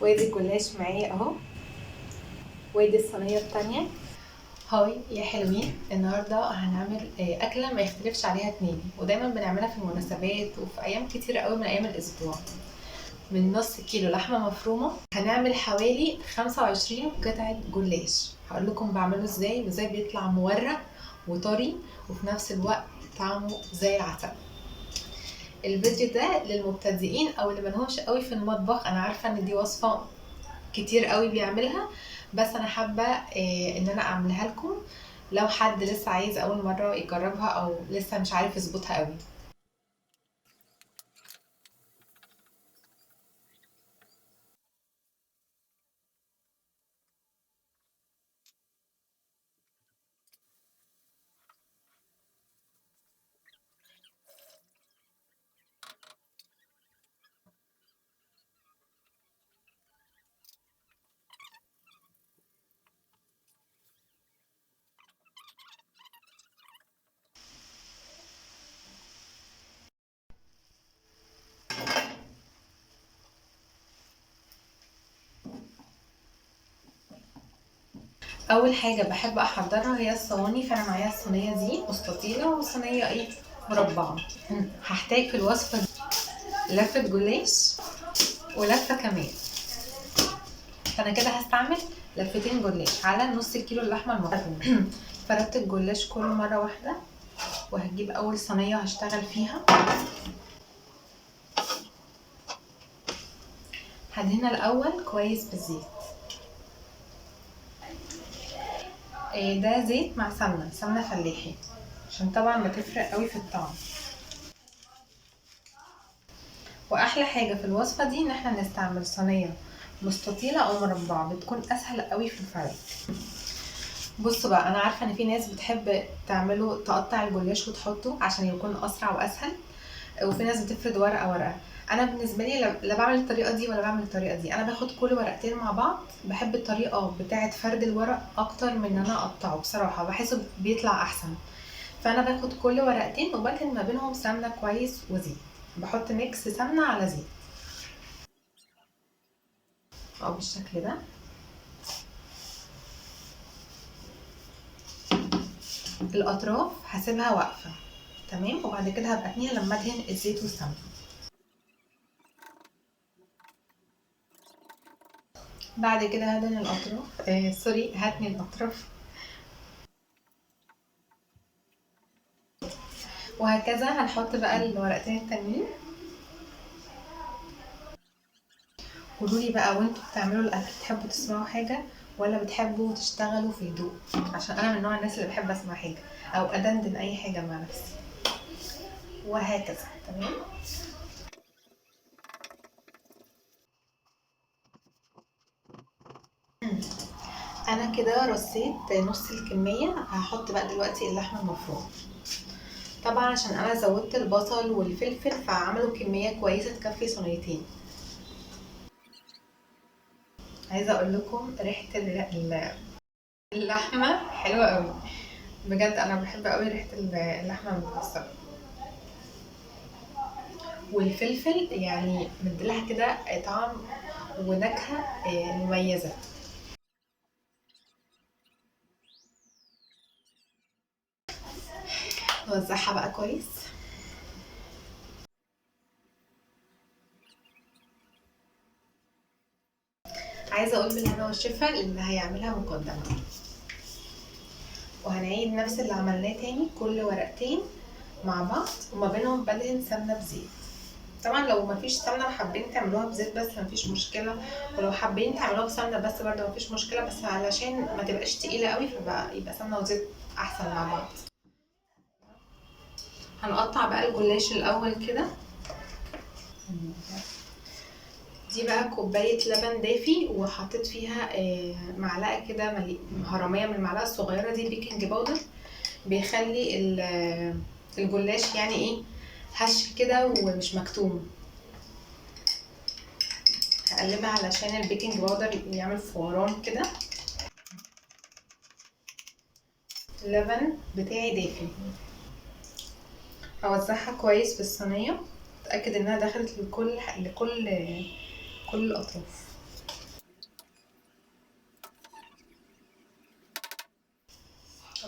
وادي الجلاش معايا اهو، وادي الصينيه التانية. هاي يا حلوين، النهارده هنعمل اكله ما يختلفش عليها اتنين، ودايما بنعملها في المناسبات وفي ايام كتير قوي من ايام الاسبوع. من نص كيلو لحمه مفرومه هنعمل حوالي 25 قطعه جلاش. هقول لكم بعمله ازاي وازاي بيطلع مورق وطري وفي نفس الوقت طعمه زي العسل. الفيديو ده للمبتدئين او اللي ملهمش قوي في المطبخ. انا عارفه ان دي وصفه كتير قوي بيعملها، بس انا حابه ان انا اعملها لكم لو حد لسه عايز اول مره يجربها او لسه مش عارف يظبطها قوي. اول حاجه بحب احضرها هي الصواني، فانا معايا الصينيه دي مستطيله وصينيه مربعه. هحتاج في الوصفه دي لفه جلاش ولفه كمان، فانا كده هستعمل لفتين جلاش على نص كيلو اللحمه المفرومه. فردت الجلاش كله مره واحده، وهجيب اول صينيه هشتغل فيها. هدهنها الاول كويس بالزيت. ده زيت مع سمنه فلاحي، عشان طبعا بتفرق قوي في الطعم. واحلى حاجه في الوصفه دي ان احنا نستعمل صينيه مستطيله او مربعه، بتكون اسهل قوي في الفرد. بصوا بقى، انا عارفه ان في ناس بتحب تعمله تقطع الجلاش وتحطه عشان يكون اسرع واسهل، وفي ناس بتفرد ورقه ورقه. انا بالنسبه لي لا بعمل الطريقه دي ولا بعمل الطريقه دي، انا باخد كل ورقتين مع بعض. بحب الطريقه بتاعه فرد الورق اكتر من ان انا اقطعه، بصراحه بحسه بيطلع احسن. فانا باخد كل ورقتين وبدهن ما بينهم سمنه كويس وزيت، بحط ميكس سمنه على زيت او بالشكل ده. الاطراف هسيبها واقفه تمام، وبعد كده هبقى اتنيها لما ادهن الزيت والسمنه. بعد كده هدهن الاطراف هتني الاطراف، وهكذا هنحط بقى الورقتين التانيين. قولولي بقى وانتوا بتعملوا الاكل بتحبوا تسمعوا حاجه ولا بتحبوا تشتغلوا في هدوء؟ عشان انا من نوع الناس اللي بحب اسمع حاجه او ادندن اي حاجه مع نفسي، وهكذا. تمام. انا كده رصيت نص الكميه. هحط بقى دلوقتي اللحمه المفرومه. طبعا عشان انا زودت البصل والفلفل فعملوا كميه كويسه تكفي صينيتين. عايزه اقول لكم ريحه اللحمه حلوه قوي بجد. انا بحب قوي ريحه اللحمه المتكسره، والفلفل يعني مديلها كده طعم ونكهه مميزه. نوزعها بقى كويس. عايزه اقول بالهنا والشفا اللي هيعملها مقدمه، وهنعيد نفس اللي عملناه تاني. كل ورقتين مع بعض وما بينهم بدهن سمنه بزيت. طبعا لو مفيش سمنه وحابين تعملوها بزيت بس مفيش مشكله، ولو حابين تعملوها بسمنه بس برده مفيش مشكله، بس علشان ما تبقاش تقيله قوي فبقى يبقى سمنه وزيت احسن مع بعض. هنقطع بقى الجلاش الاول كده. دي بقى كوبايه لبن دافي، وحطيت فيها معلقه كده هرميه من المعلقه الصغيره دي بيكنج باودر، بيخلي الجلاش يعني هش كده ومش مكتوم. هقلبها علشان البيكنج باودر يعمل فوران كده. اللبن بتاعي دافي، هوزعها كويس في الصينيه، اتاكد انها دخلت لكل الاطراف.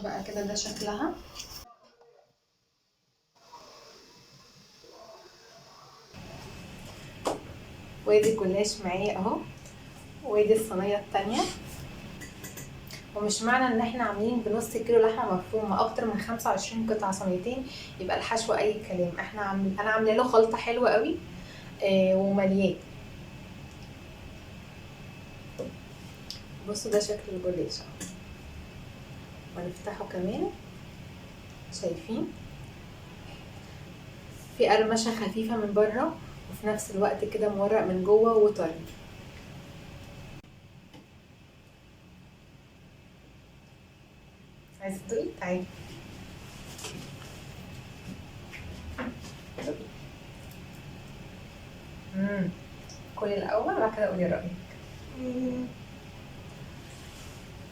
بقى كده ده شكلها. وادي الجلاش معايا اهو، وادي الصينيه التانية. ومش معنى ان احنا عاملين بنص كيلو لحمه مفرومه اكتر من 25 قطعه صينيتين يبقى الحشو اي كلام. انا عامله له خلطه حلوه قوي ومليان. بصوا ده شكل الجلاش اهو، ونفتحه كمان. شايفين في قرمشه خفيفه من بره وفي نفس الوقت كده مورق من جوه وطري. عايزه تدوقي؟ تعالي. كلي الاول وبعد كده قولي رايك.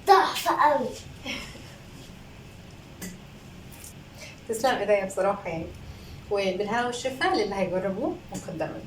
تحفة قوي. تسلم ايديا بصراحه يعني، وبالهنا والشفا للي هيجربوه مقدما.